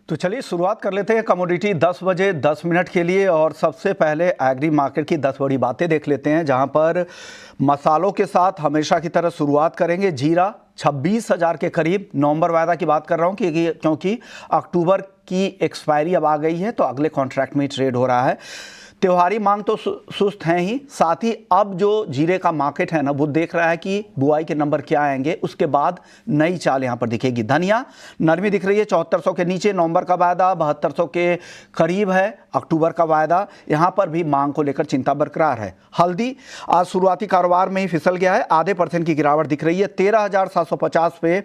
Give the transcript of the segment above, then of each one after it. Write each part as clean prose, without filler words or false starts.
तो चलिए शुरुआत कर लेते हैं कमोडिटी 10 बजे 10 मिनट के लिए। और सबसे पहले एग्री मार्केट की 10 बड़ी बातें देख लेते हैं, जहां पर मसालों के साथ हमेशा की तरह शुरुआत करेंगे। जीरा 26,000 के करीब, नवंबर वायदा की बात कर रहा हूं क्योंकि अक्टूबर की एक्सपायरी अब आ गई है, तो अगले कॉन्ट्रैक्ट में ट्रेड हो रहा है। त्योहारी मांग तो सुस्त है ही, साथ ही अब जो जीरे का मार्केट है ना, वो देख रहा है कि बुआई के नंबर क्या आएंगे, उसके बाद नई चाल यहां पर दिखेगी। धनिया नरमी दिख रही है 7400 के नीचे, नवंबर का वायदा 7200 के करीब है, अक्टूबर का वायदा, यहां पर भी मांग को लेकर चिंता बरकरार है। हल्दी आज शुरुआती कारोबार में ही फिसल गया है, आधे % की गिरावट दिख रही है, 13,750 पे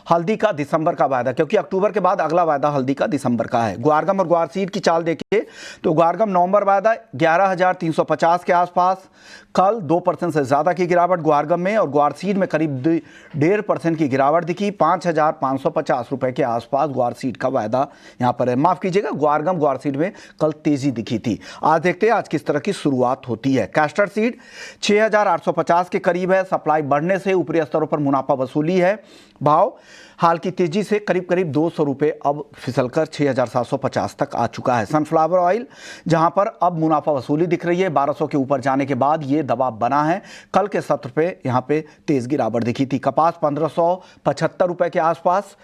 हल्दी का दिसंबर का वायदा, क्योंकि अक्टूबर के बाद अगला वायदा हल्दी का दिसंबर का है। ग्वारगम और ग्वारसीड की चाल देखिए तो ग्वारगम नवंबर वायदा 11,350 के आसपास, कल 2% से ज्यादा की गिरावट ग्वारगम में, और ग्वारसीड में करीब 1.5% की गिरावट दिखी, 5,550 रुपए के आसपास ग्वारसीड का वायदा यहां पर है। माफ कीजिएगा, ग्वारगम ग्वारसीड में कल तेजी दिखी थी। आज देखते हैं आज किस तरह की शुरुआत होती है। कैस्टर सीड 6,850 के करीब है, सप्लाई बढ़ने से ऊपरी स्तरों पर मुनाफा वसूली है। भाव हाल की तेजी से करीब करीब 200 रुपए अब फिसलकर 6,750 तक आ चुका है। सनफ्लावर ऑयल जहां पर अब मुनाफा वसूली दिख रही है, 1200 के ऊपर जाने के बाद ये दबाव बना है, कल के सत्र पे यहां पे तेज गिरावट दिखी थी। कपास 1575 रुपए के आसपास,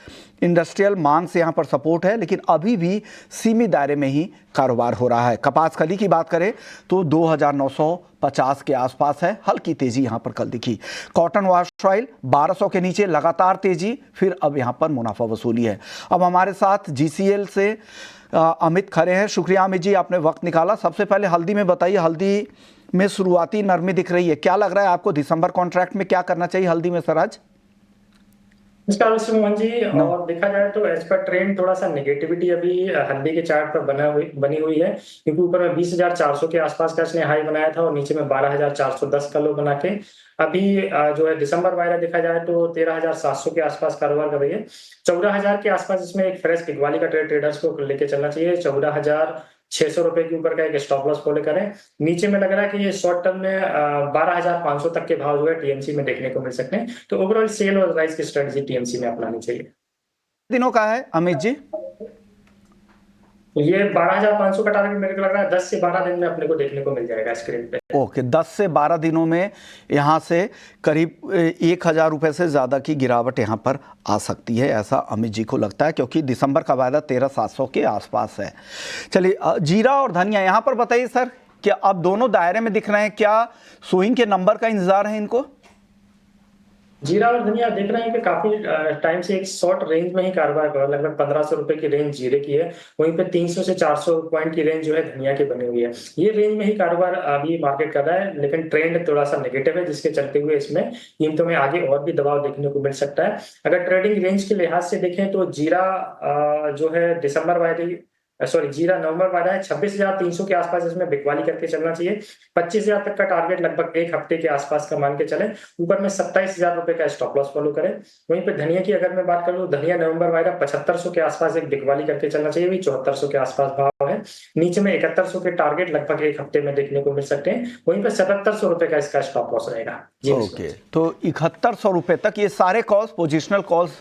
इंडस्ट्रियल मांग से यहां पर सपोर्ट है, लेकिन अभी भी सीमित दायरे में ही कारोबार हो रहा है। कपास कली की बात करें तो 2,950 के आसपास है, हल्की तेजी यहां पर कल दिखी। कॉटन वॉश ऑयल 1200 के नीचे, लगातार तेजी, फिर अब यहां पर मुनाफा वसूली है। अब हमारे साथ जीसीएल से अमित खड़े हैं। शुक्रिया अमित जी, आपने वक्त निकाला। सबसे पहले हल्दी में बताइए, हल्दी में शुरुआती नरमी दिख रही है, क्या लग रहा है आपको दिसंबर कॉन्ट्रैक्ट में क्या करना चाहिए हल्दी में सर आज? नमस्कार मिस्टर मोहन जी। और देखा जाए तो एज पर ट्रेंड थोड़ा सा नेगेटिविटी अभी हल्दी के चार्ट पर बनी हुई है, क्योंकि ऊपर में 20,400 के आसपास का इसने हाई बनाया था और नीचे में 12,410 का लो बना के अभी जो है दिसंबर वायदा देखा जाए तो 13,700 के आसपास कारोबार कर रही है। 14,000 के आसपास इसमें एक फ्रेश बिकवाली का ट्रेडर्स को लेके चलना चाहिए। 14,600 रुपए के ऊपर का एक स्टॉप लॉस फॉलो करें। नीचे में लग रहा है कि ये शॉर्ट टर्म में 12,500 तक के भाव जो है टीएमसी में देखने को मिल सकते हैं। तो ओवरऑल सेल और राइज की स्ट्रेटजी टीएमसी में अपनानी चाहिए। दिनों का है अमित जी? ये 12,500 का टारगेट मेरे को लग रहा है 10 से 12 दिन में अपने को देखने को मिल जाएगा स्क्रीन पे। ओके, 10 से 12 दिनों में यहाँ से करीब 1,000 रुपये से ज़्यादा की गिरावट यहाँ पर आ सकती है, ऐसा अमित जी को लगता है, क्योंकि दिसंबर का वायदा 13,700 के आसपास है। चलिए, जीरा और धनिया यहाँ पर बताइए सर, क्या अब दोनों दायरे में दिख रहे हैं, क्या स्विंग के नंबर का इंतजार है इनको? जीरा और धनिया देख रहे हैं कि काफी टाइम से एक शॉर्ट रेंज में ही कारोबार कर रहा है। लगभग 1,500 रुपए की रेंज जीरे की है, वहीं पे 300 से 400 पॉइंट की रेंज जो है धनिया की बनी हुई है। ये रेंज में ही कारोबार अभी मार्केट कर रहा है, लेकिन ट्रेंड थोड़ा सा नेगेटिव है, जिसके चलते हुए इसमें कीमतों में आगे और भी दबाव देखने को मिल सकता है। अगर ट्रेडिंग रेंज के लिहाज से देखें तो जीरा जो है दिसंबर वायदे जीरा नवंबर वायदा है 26,300 के आसपास, इसमें बिकवाली करके चलना चाहिए। 25,000 तक का टारगेट लगभग एक हफ्ते के आसपास का मान के चले। ऊपर में 27,000 रुपए का स्टॉप लॉस फॉलो करें। वहीं पे धनिया की अगर मैं बात करूं, धनिया नवंबर वायदा 7,500 के आसपास एक बिकवाली करके चलना चाहिए, भी 7,400 के आसपास भाव है। नीचे में 7,100 के टारगेट लगभग एक हफ्ते में देखने को मिल सकते हैं। वहीं पे 7,700 रुपए का इसका स्टॉप लॉस रहेगा। ओके, तो 7,100 रुपए तक ये सारे calls, positional calls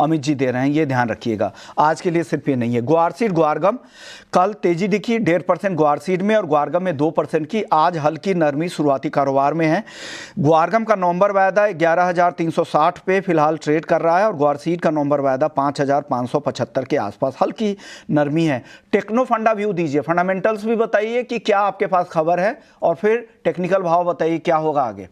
Amit ji दे रहे हैं, ये ध्यान रखिएगा। आज के लिए सिर्फ ये नहीं है। ग्वारसीड ग्वारगम कल तेजी दिखी 1.5% ग्वारसीड में और ग्वारगम में 2% की। आज हल्की नरमी शुरुआती कारोबार में है। ग्वारगम का नवंबर वायदा 11,360 पे फिलहाल ट्रेड कर रहा है और ग्वारसीड का नवंबर वायदा 5,575 के आसपास, हल्की नरमी है। टेक्नो फंडा व्यू दीजिए, फंडामेंटल्स भी बताइए कि क्या आपके पास खबर है, और फिर टेक्निकल भाव बताइए क्या होगा आगे।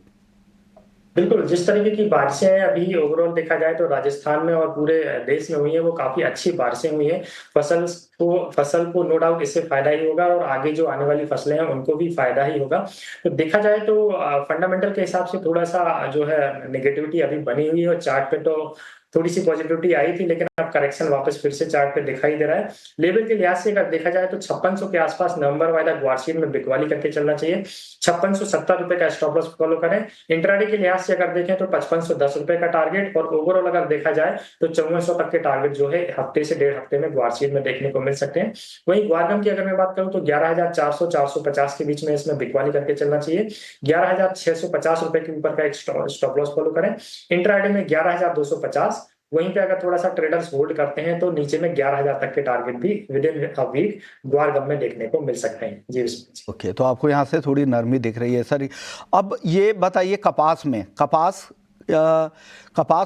बिल्कुल, जिस तरीके की बारिशें अभी ओवरऑल देखा जाए तो राजस्थान में और पूरे देश में हुई है, वो काफी अच्छी बारिशें हुई है। फसल को नो डाउट इससे फायदा ही होगा और आगे जो आने वाली फसलें हैं उनको भी फायदा ही होगा। तो देखा जाए तो फंडामेंटल के हिसाब से थोड़ा सा जो है नेगेटिविटी अभी बनी हुई है, और चार्ट पे तो थोड़ी सी पॉजिटिविटी आई थी, लेकिन अब करेक्शन वापस फिर से चार्ट पे दिखाई दे रहा है। लेवल के लिहाज से अगर देखा जाए तो 5600 के आसपास नवंबर वायदा ग्वारसीड में बिकवाली करके चलना चाहिए। 5670 रुपए का स्टॉप लॉस फॉलो करें। इंट्राडे के लिहाज से अगर देखें तो 5510 रुपए का टारगेट, और ओवरऑल अगर देखा जाए तो 5400 तक के टारगेट जो है हफ्ते से 1.5 हफ्ते में ग्वारसीड में देखने को मिल सकते हैं। वहीं ग्वारगम की अगर मैं बात करूं तो 11,400 450 के बीच में इसमें बिकवाली करके चलना चाहिए। 11,650 रुपए के ऊपर का एक स्टॉप लॉस फॉलो करें। इंट्राडे में 11,250 वहीं पे अगर थोड़ा सा ट्रेडर्स होल्ड करते हैं तो नीचे में 11,000 तक के टारगेट भी विद इन अ वीक द्वारगम में देखने को मिल सकते हैं। जी ओके, तो आपको यहाँ से थोड़ी नरमी दिख रही है सर। अब ये बताइए, कपास में, कपास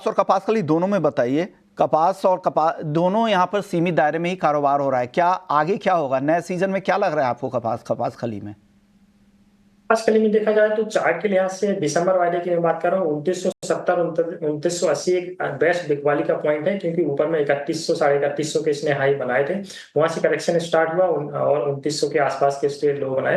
और कपासकली दोनों में बताइए, कपास और कपास दोनों यहाँ पर सीमित दायरे में ही कारोबार हो रहा है, क्या आगे क्या होगा नए सीजन में, क्या लग रहा है आपको कपासकली में? कली में देखा जाए तो चार्ट के लिहाज से दिसंबर वायदे की मैं बात कर रहा हूँ, 2970 2980 एक बेस्ट बिकवाली का पॉइंट है, क्योंकि ऊपर में 3100 साढ़े 3100 के इसने हाई बनाए थे, वहां से करेक्शन स्टार्ट हुआ और 2900 के आसपास के स्टेट लो बनाए।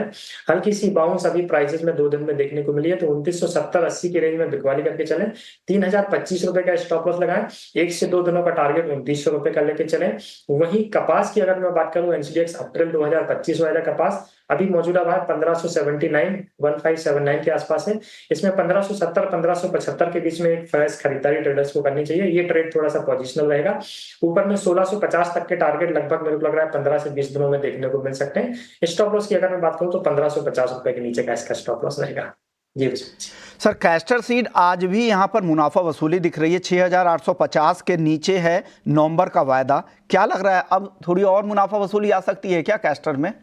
हल्की सी बाउंस अभी प्राइसेस में 2 दिन में देखने को मिली है, तो 2970-80 की रेंज में बिकवाली करके चले, 3025 रुपए का स्टॉप लॉस लगाए, 1 से 2 दिनों का टारगेट 2900 रुपए का लेके चले। वहीं कपास की अगर मैं बात करूं, एनसीडीएक्स अप्रैल 2025 वाला कपास अभी मौजूदा भाव 1579 के आसपास है। इसमें 1570 1575 के बीच में एक फ्रेश खरीदारी ट्रेडर्स को करनी चाहिए। ये ट्रेड थोड़ा सा पोजिशनल रहेगा। ऊपर में 1650 तक के टारगेट लगभग मेरे को लग रहा है 15 से 20 दिनों में देखने को मिल सकते हैं। स्टॉप लॉस की अगर मैं बात करूं तो 1550 रुपए के नीचे का इसका स्टॉप लॉस रहेगा। जी सर, कैस्टर सीड आज भी यहाँ पर मुनाफा वसूली दिख रही है, 6850 के नीचे है नवंबर का वायदा। क्या लग रहा है अब थोड़ी और मुनाफा वसूली आ सकती है क्या कैस्टर में?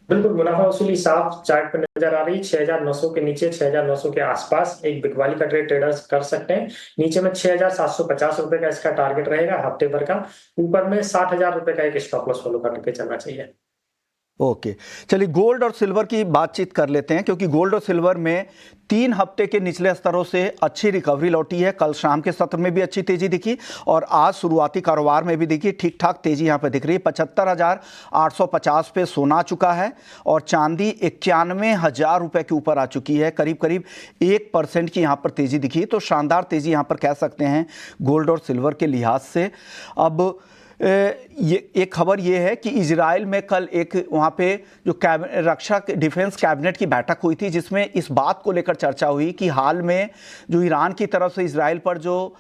बिल्कुल, मुनाफा वसूली साफ चार्ट पर नजर आ रही है। 6900 के नीचे 6900 के आसपास एक बिकवाली का ट्रेड ट्रेडर्स कर सकते हैं। नीचे में 6750 रुपए का इसका टारगेट रहेगा हफ्ते भर का। ऊपर में 60,000 रुपए का एक स्टॉप लॉस फॉलो करके चलना चाहिए। ओके, चलिए गोल्ड और सिल्वर की बातचीत कर लेते हैं, क्योंकि गोल्ड और सिल्वर में 3 हफ्ते के निचले स्तरों से अच्छी रिकवरी लौटी है। कल शाम के सत्र में भी अच्छी तेजी दिखी और आज शुरुआती कारोबार में भी दिखी, ठीक ठाक तेजी यहाँ पे दिख रही है। 75,850 पे सोना चुका है और चांदी 91,000 रुपये के ऊपर आ चुकी है। करीब करीब 1% की यहाँ पर तेजी दिखी, तो शानदार तेजी यहाँ पर कह सकते हैं गोल्ड और सिल्वर के लिहाज से। अब ये एक खबर ये है कि इजराइल में कल एक वहाँ पे जो रक्षा डिफेंस कैबिनेट की बैठक हुई थी, जिसमें इस बात को लेकर चर्चा हुई कि हाल में जो ईरान की तरफ से इजराइल पर जो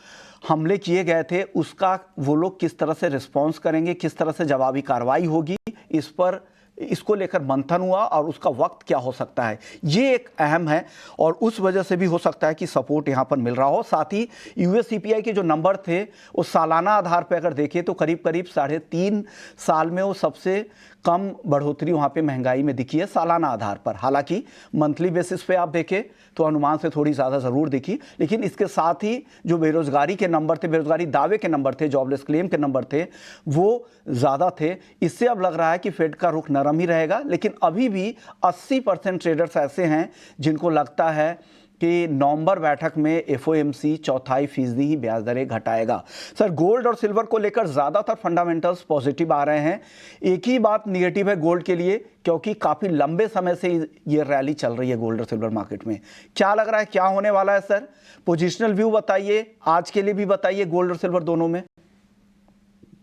हमले किए गए थे उसका वो लोग किस तरह से रिस्पॉन्स करेंगे, किस तरह से जवाबी कार्रवाई होगी, इस पर इसको लेकर मंथन हुआ और उसका वक्त क्या हो सकता है, ये एक अहम है और उस वजह से भी हो सकता है कि सपोर्ट यहाँ पर मिल रहा हो। साथ ही यूएस सीपीआई के जो नंबर थे वो सालाना आधार पर अगर देखें तो करीब करीब 3.5 साल में वो सबसे कम बढ़ोतरी वहाँ पे महंगाई में दिखी है सालाना आधार पर। हालांकि मंथली बेसिस पे आप देखें तो अनुमान से थोड़ी ज़्यादा ज़रूर दिखी, लेकिन इसके साथ ही जो बेरोज़गारी के नंबर थे, बेरोज़गारी दावे के नंबर थे, जॉबलेस क्लेम के नंबर थे, वो ज़्यादा थे। इससे अब लग रहा है कि फेड का रुख नरम ही रहेगा, लेकिन अभी भी 80% ट्रेडर्स ऐसे हैं जिनको लगता है कि नवंबर बैठक में एफओएमसी 0.25% ही ब्याज दरें घटाएगा। सर, गोल्ड और सिल्वर को लेकर ज़्यादातर फंडामेंटल्स पॉजिटिव आ रहे हैं। एक ही बात निगेटिव है गोल्ड के लिए, क्योंकि काफ़ी लंबे समय से ये रैली चल रही है गोल्ड और सिल्वर मार्केट में। क्या लग रहा है, क्या होने वाला है सर? पोजिशनल व्यू बताइए, आज के लिए भी बताइए, गोल्ड और सिल्वर दोनों में।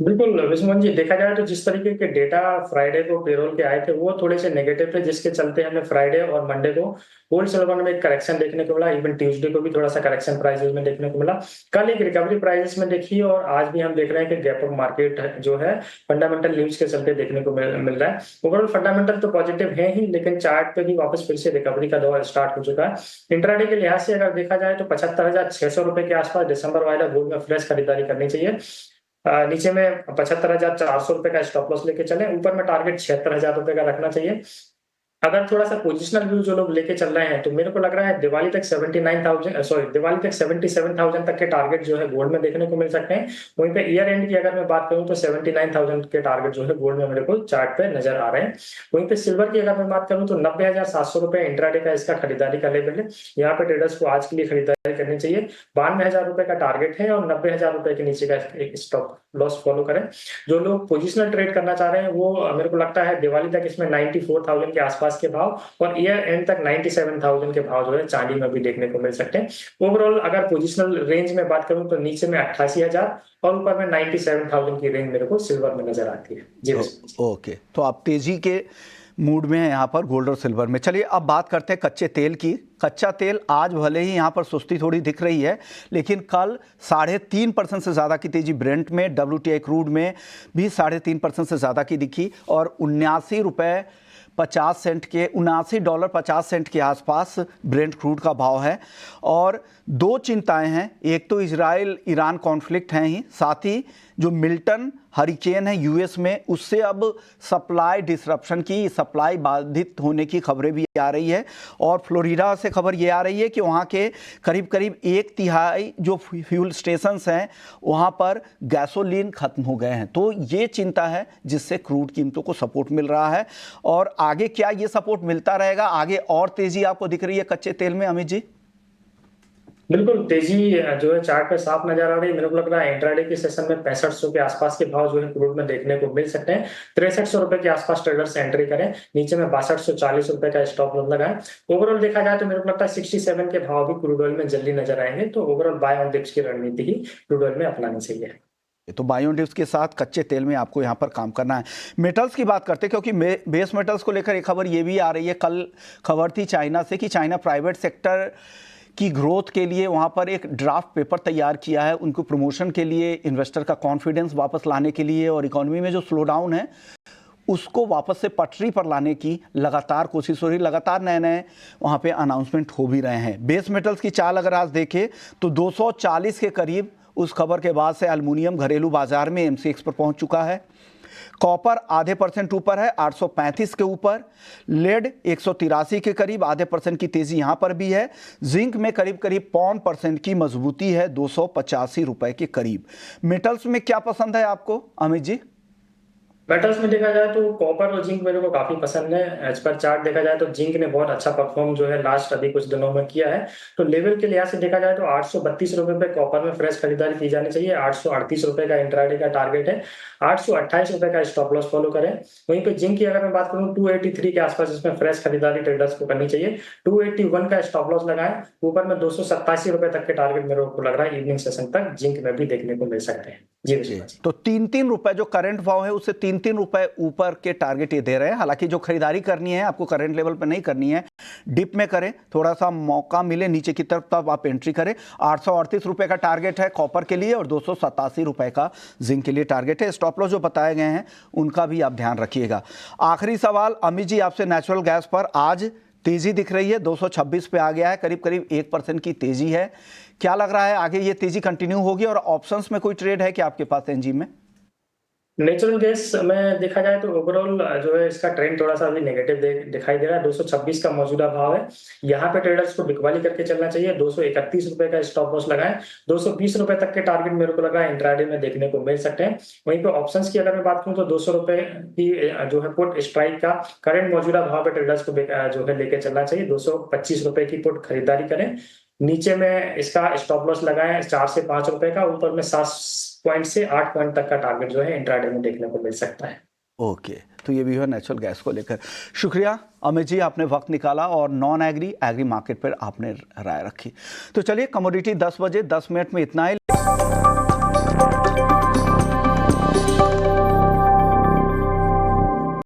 बिल्कुल विष्णुमन जी, देखा जाए तो जिस तरीके के डेटा फ्राइडे को पेरोल के आए थे वो थोड़े से नेगेटिव थे, जिसके चलते हमें फ्राइडे और मंडे को गोल्ड सिल्वर में एक करेक्शन देखने को मिला। इवन ट्यूसडे को भी थोड़ा सा करेक्शन प्राइसेस में देखने को मिला। कल एक रिकवरी प्राइसेस में देखी और आज भी हम देख रहे हैं कि गैप अप मार्केट जो है फंडामेंटल न्यूज के चलते देखने को मिल रहा है। ओवरऑल फंडामेंटल तो पॉजिटिव है ही, लेकिन चार्ट पे भी वापस फिर से रिकवरी का दौर स्टार्ट हो चुका है। इंट्राडे के लिहाज से अगर देखा जाए तो 75,600 रुपए के आसपास दिसंबर वाला गोल्ड में फ्रेश खरीदारी करनी चाहिए। नीचे में 75,400 रुपए का स्टॉप लॉस लेके चले, ऊपर में टारगेट 76,000 रुपए का रखना चाहिए। अगर थोड़ा सा पोजिशनल व्यू जो लोग लेके चल रहे हैं तो मेरे को लग रहा है दिवाली तक 77,000 तक के टारगेट जो है गोल्ड में देखने को मिल सकते हैं। वहीं पे ईयर एंड की अगर मैं बात करूं तो 79,000 के टारगेट जो है गोल्ड में मेरे को चार्ट पे नजर आ रहे हैं। वहीं पे सिल्वर की अगर मैं बात करूं तो 90,700 रुपए इंट्राडे का इसका खरीदारी का लेवल है। यहाँ पे ट्रेडर्स को आज के लिए खरीदारी करनी चाहिए। 92,000 रुपए का टारगेट है और 90,000 रुपए के नीचे का एक स्टॉप लॉस फॉलो करें। जो लोग पोजिशनल ट्रेड करना चाह रहे हैं वो मेरे को लगता है दिवाली तक इसमें 94,000 के आसपास के भाव और ईयर एंड तक 97,000 के भाव जो है चांदी में भी देखने को मिल सकते हैं। ओवरऑल अगर पोजिशनल रेंज में बात करूं तो नीचे में 88,000 और ऊपर में 97,000 की रेंज मेरे को सिल्वर में नजर आती है। जी ओके, तो आप तेजी के मूड में है यहाँ पर गोल्ड और सिल्वर में। चलिए अब बात करते हैं कच्चे तेल की। कच्चा तेल आज भले ही यहाँ पर सुस्ती थोड़ी दिख रही है, लेकिन कल 3.5% से ज़्यादा की तेजी ब्रेंट में, WTI क्रूड में भी 3.5% से ज़्यादा की दिखी और 79 रुपये $79.50 के $79.50 के आसपास ब्रेंट क्रूड का भाव है। और दो चिंताएं हैं, एक तो इजराइल ईरान कॉन्फ्लिक्ट हैं ही, साथ ही जो मिल्टन हरिकेन है यूएस में, उससे अब सप्लाई डिसरप्शन की, सप्लाई बाधित होने की खबरें भी आ रही है। और फ्लोरिडा से खबर ये आ रही है कि वहाँ के करीब करीब 1/3 जो फ्यूल स्टेशंस हैं वहाँ पर गैसोलीन खत्म हो गए हैं। तो ये चिंता है जिससे क्रूड कीमतों को सपोर्ट मिल रहा है। और आगे क्या ये सपोर्ट मिलता रहेगा? आगे और तेजी आपको दिख रही है कच्चे तेल में, अमित जी? बिल्कुल, तेजी जो है चार्ट पे साफ नजर आ रही है। मेरे को लग रहा है इंट्राडे के सेशन में 6500 के आसपास के भाव जो है क्रूड में देखने को मिल सकते हैं। 6300 रुपए के आसपास ट्रेडर्स एंट्री करें, नीचे में 6240 रुपए का स्टॉप लॉस लगाएं। ओवरऑल देखा जाए तो मेरे को लगता है 67 के भाव भी क्रूड ऑयल में जल्दी नजर आएंगे। तो ओवरऑल बाय ऑन डिप्स की रणनीति ही क्रूड ऑयल में अपनानी चाहिए। तो बाय ऑन डिप्स के साथ कच्चे तेल में आपको यहाँ पर काम करना है। मेटल्स की बात करते हैं, क्योंकि बेस मेटल्स को लेकर एक खबर ये भी आ रही है, कल खबर थी चाइना से कि चाइना प्राइवेट सेक्टर की ग्रोथ के लिए वहाँ पर एक ड्राफ्ट पेपर तैयार किया है, उनको प्रमोशन के लिए, इन्वेस्टर का कॉन्फिडेंस वापस लाने के लिए और इकोनॉमी में जो स्लो डाउन है उसको वापस से पटरी पर लाने की लगातार कोशिश हो रही, लगातार नए नए वहाँ पे अनाउंसमेंट हो भी रहे हैं। बेस मेटल्स की चाल अगर आज देखें तो 240 के करीब उस खबर के बाद से एल्युमिनियम घरेलू बाजार में MCX पर पहुंच चुका है। कॉपर ½ % ऊपर है 835 के ऊपर। लेड 183 के करीब, ½ % की तेजी यहां पर भी है। जिंक में करीब करीब 0.5% की मजबूती है 285 रुपए के करीब। मेटल्स में क्या पसंद है आपको, अमित जी? मेटल्स में देखा जाए तो कॉपर और जिंक मेरे को काफी पसंद है। एज पर चार्ट देखा जाए तो जिंक ने बहुत अच्छा परफॉर्म जो है लास्ट अभी कुछ दिनों में किया है। तो लेवल के लिहाज से देखा जाए तो 832 रुपए पे कॉपर में फ्रेश खरीदारी की जानी चाहिए। 838 रुपए का इंट्राडे का टारगेट है। 828 रुपए का स्टॉप लॉस फॉलो करें। वहीं पे जिंक की अगर मैं बात करूं 283 के आसपास इसमें फ्रेश खरीदारी ट्रेडर्स को करनी चाहिए। 281 का स्टॉप लॉस लगाएं। ऊपर में 287 रुपए तक के टारगेट मेरे को लग रहा है इवनिंग सेशन तक जिंक में भी देखने को मिल सकते हैं। जी। तो 3-3 रुपए जो करंट भाव है उससे 3-3 रुपए ऊपर के टारगेट ये दे रहे हैं। हालांकि जो खरीदारी करनी है आपको करंट लेवल पर नहीं करनी है, डिप में करें, थोड़ा सा मौका मिले नीचे की तरफ तब आप एंट्री करें। 838 रुपए का टारगेट है कॉपर के लिए और 287 रुपए का जिंक के लिए टारगेट है। स्टॉप लॉस जो बताए गए हैं उनका भी आप ध्यान रखिएगा। आखिरी सवाल अमित जी आपसे, नेचुरल गैस पर आज तेजी दिख रही है, 226 पे आ गया है, करीब करीब 1% की तेजी है। क्या लग रहा है आगे ये तेजी कंटिन्यू होगी? और ऑप्शंस में कोई ट्रेड है क्या आपके पास एनजी में? नेचुरल गैस में देखा जाए तो ओवरऑल जो है इसका ट्रेंड थोड़ा सा अभी नेगेटिव दिखाई दे रहा है। 226 का मौजूदा भाव है। यहाँ पे ट्रेडर्स को बिकवाली करके चलना चाहिए। 231 रुपए का स्टॉप लॉस लगाएं। 220 रुपए तक के टारगेट मेरे को लगा इंट्राडे में देखने को मिल सकते हैं। वहीं पे ऑप्शंस की अगर मैं बात करूं तो 200 रुपए की जो है पुट स्ट्राइक का करंट मौजूदा भाव पे ट्रेडर्स को जो है लेके चलना चाहिए। 225 रुपए की पुट खरीदारी करें। नीचे में इसका स्टॉप लॉस लगाएं 4 से 5 रुपए का। ऊपर में 7 पॉइंट से 8 पॉइंट तक का टारगेट जो है इंट्राडे में देखने को मिल सकता है। ओके, तो ये भी है नेचुरल गैस को लेकर। शुक्रिया अमित जी, आपने वक्त निकाला और नॉन एग्री मार्केट पर आपने राय रखी। तो चलिए, कमोडिटी 10 बजे 10 मिनट में इतना ही।